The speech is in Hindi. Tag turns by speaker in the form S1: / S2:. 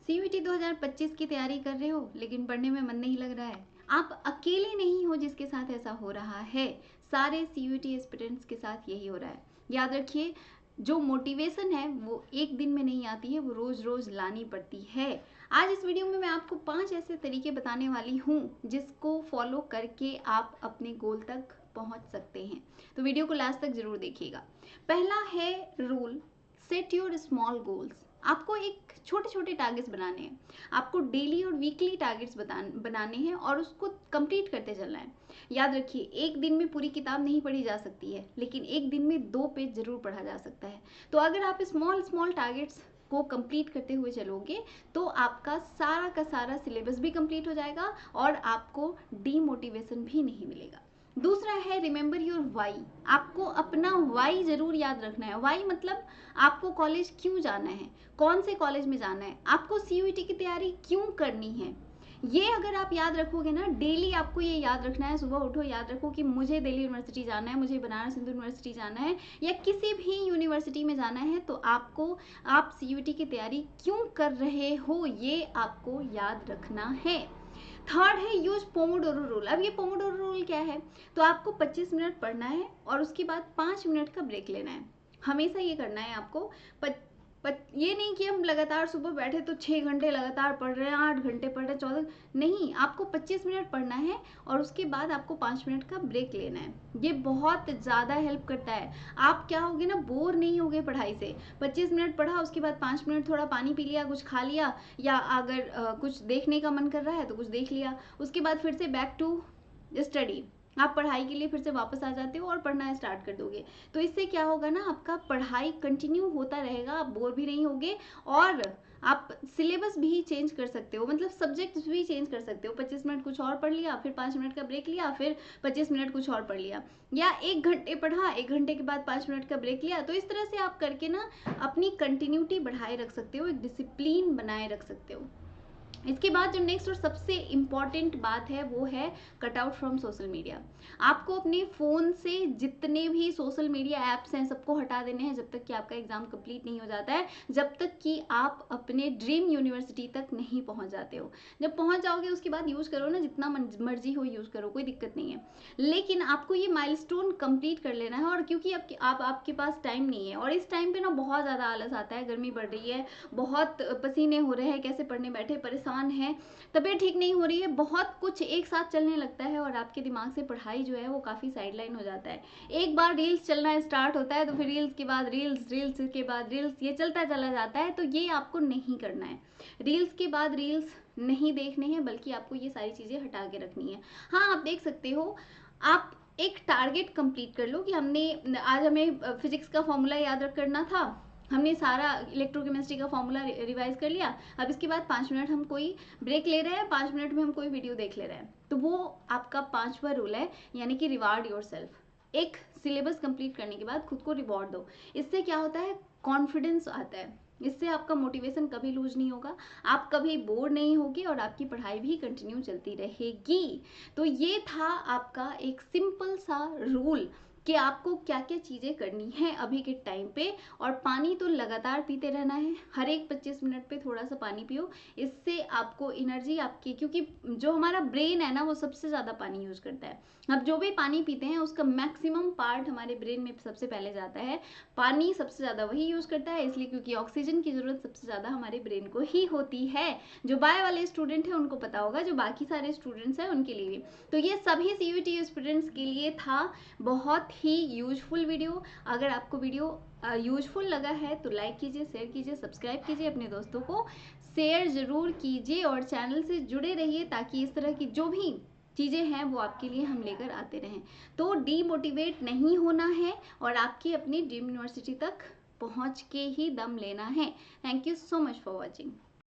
S1: सीयूईटी 2025 की तैयारी कर रहे हो लेकिन पढ़ने में मन नहीं लग रहा है। आप अकेले नहीं हो जिसके साथ ऐसा हो रहा है, सारे सीयूईटी एस्पिरेंट्स के साथ यही हो रहा है। याद रखिए, जो मोटिवेशन है वो एक दिन में नहीं आती है, वो रोज रोज लानी पड़ती है। आज इस वीडियो में मैं आपको 5 ऐसे तरीके बताने वाली हूँ जिसको फॉलो करके आप अपने गोल तक पहुंच सकते हैं। तो वीडियो को लास्ट तक जरूर देखिएगा। पहला है rule, set your small goals. आपको एक छोटे छोटे टारगेट्स बनाने हैं। आपको डेली और वीकली टारगेट्स बनाने हैं और उसको कंप्लीट करते चलना है। याद रखिए, एक दिन में पूरी किताब नहीं पढ़ी जा सकती है, लेकिन एक दिन में 2 पेज जरूर पढ़ा जा सकता है। तो अगर आप स्मॉल स्मॉल टारगेट्स को कंप्लीट करते हुए चलोगे तो आपका सारा का सारा सिलेबस भी कंप्लीट हो जाएगा और आपको डीमोटिवेशन भी नहीं मिलेगा। दूसरा है रिमेंबर योर वाई। आपको अपना वाई जरूर याद रखना है। वाई मतलब आपको कॉलेज क्यों जाना है, कौन से कॉलेज में जाना है, आपको सीयूईटी की तैयारी क्यों करनी है। ये अगर आप याद रखोगे ना, डेली आपको ये याद रखना है, सुबह उठो याद रखो कि मुझे दिल्ली यूनिवर्सिटी जाना है, मुझे बनारस हिंदू यूनिवर्सिटी जाना है या किसी भी यूनिवर्सिटी में जाना है, तो आपको आप सीयूईटी की तैयारी क्यों कर रहे हो ये आपको याद रखना है। थर्ड है यूज पोमोडोरो रूल। अब ये पोमोडोरो रूल क्या है, तो आपको 25 मिनट पढ़ना है और उसके बाद 5 मिनट का ब्रेक लेना है। हमेशा ये करना है आपको। ये नहीं कि हम लगातार सुबह बैठे तो 6 घंटे लगातार पढ़ रहे हैं, 8 घंटे पढ़ रहे हैं, 14 नहीं, आपको 25 मिनट पढ़ना है और उसके बाद आपको 5 मिनट का ब्रेक लेना है। ये बहुत ज़्यादा हेल्प करता है। आप क्या होगे ना, बोर नहीं होगे पढ़ाई से। 25 मिनट पढ़ा, उसके बाद 5 मिनट थोड़ा पानी पी लिया, कुछ खा लिया, या अगर कुछ देखने का मन कर रहा है तो कुछ देख लिया, उसके बाद फिर से बैक टू स्टडी। आप पढ़ाई के लिए फिर से वापस आ जाते हो और पढ़ना स्टार्ट कर दोगे। तो इससे क्या होगा ना, आपका पढ़ाई कंटिन्यू होता रहेगा, आप बोर भी नहीं होगे और आप सिलेबस भी चेंज कर सकते हो, मतलब सब्जेक्ट्स भी चेंज कर सकते हो। 25 मिनट कुछ और पढ़ लिया, फिर 5 मिनट का ब्रेक लिया, फिर 25 मिनट कुछ और पढ़ लिया, या 1 घंटे पढ़ा, 1 घंटे के बाद 5 मिनट का ब्रेक लिया। तो इस तरह से आप करके ना अपनी कंटिन्यूटी बढ़ाए रख सकते हो, एक डिसिप्लिन बनाए रख सकते हो। इसके बाद जो नेक्स्ट और सबसे इम्पॉर्टेंट बात है वो है cut out from social media. आपको अपने फ़ोन से जितने भी सोशल मीडिया ऐप्स हैं सबको हटा देने हैं जब तक कि आपका एग्जाम कंप्लीट नहीं हो जाता है, जब तक कि आप अपने ड्रीम यूनिवर्सिटी तक नहीं पहुंच जाते हो। जब पहुंच जाओगे उसके बाद यूज़ करो ना, जितना मर्जी हो यूज़ करो, कोई दिक्कत नहीं है, लेकिन आपको ये माइलस्टोन कंप्लीट कर लेना है। और क्योंकि आपके पास टाइम नहीं है और इस टाइम पे ना बहुत ज़्यादा आलस आता है, गर्मी बढ़ रही है, बहुत पसीने हो रहे हैं, कैसे पढ़ने बैठे, परेशान है, तबीयत ठीक नहीं हो रही है, बहुत कुछ एक साथ चलने लगता है और आपके दिमाग से पढ़ाई जो है वो काफ़ी साइडलाइन हो जाता है। एक बार रील्स चलना स्टार्ट होता है तो फिर रील्स के बाद रील्स, रील्स के बाद रील्स, ये चलता चला जाता है। तो ये आपको नहीं करना है। रील्स के बाद रील्स नहीं देखने हैं, बल्कि आपको ये सारी चीज़ें हटा के रखनी है। हाँ, आप देख सकते हो, आप एक टारगेट कंप्लीट कर लो कि आज हमें फिजिक्स का फॉर्मूला याद रख करना था, हमने सारा इलेक्ट्रोकेमिस्ट्री का फॉर्मूला रिवाइज कर लिया, अब इसके बाद 5 मिनट हम कोई ब्रेक ले रहे हैं, 5 मिनट में हम कोई वीडियो देख ले रहे हैं। तो वो आपका 5वां रूल है, यानी कि रिवार्ड योरसेल्फ। एक सिलेबस कंप्लीट करने के बाद खुद को रिवॉर्ड दो। इससे क्या होता है, कॉन्फिडेंस आता है, इससे आपका मोटिवेशन कभी लूज नहीं होगा, आप कभी बोर नहीं होगे और आपकी पढ़ाई भी कंटिन्यू चलती रहेगी। तो ये था आपका एक सिंपल सा रूल कि आपको क्या क्या चीज़ें करनी है अभी के टाइम पे। और पानी तो लगातार पीते रहना है, हर एक 25 मिनट पे थोड़ा सा पानी पियो। इससे आपको एनर्जी आपकी, क्योंकि जो हमारा ब्रेन है ना वो सबसे ज़्यादा पानी यूज करता है। अब जो भी पानी पीते हैं उसका मैक्सिमम पार्ट हमारे ब्रेन में सबसे पहले जाता है, पानी सबसे ज़्यादा वही यूज़ करता है, इसलिए क्योंकि ऑक्सीजन की ज़रूरत सबसे ज़्यादा हमारे ब्रेन को ही होती है। जो बाय वाले स्टूडेंट हैं उनको पता होगा, जो बाकी सारे स्टूडेंट्स हैं उनके लिए भी। तो ये सभी सीयूईटी स्टूडेंट्स के लिए था बहुत ही यूजफुल वीडियो। अगर आपको वीडियो यूजफुल लगा है तो लाइक कीजिए, शेयर कीजिए, सब्सक्राइब कीजिए, अपने दोस्तों को शेयर ज़रूर कीजिए और चैनल से जुड़े रहिए ताकि इस तरह की जो भी चीज़ें हैं वो आपके लिए हम लेकर आते रहें। तो डीमोटिवेट नहीं होना है और आपकी अपनी ड्रीम यूनिवर्सिटी तक पहुंच के ही दम लेना है। Thank you so much for watching.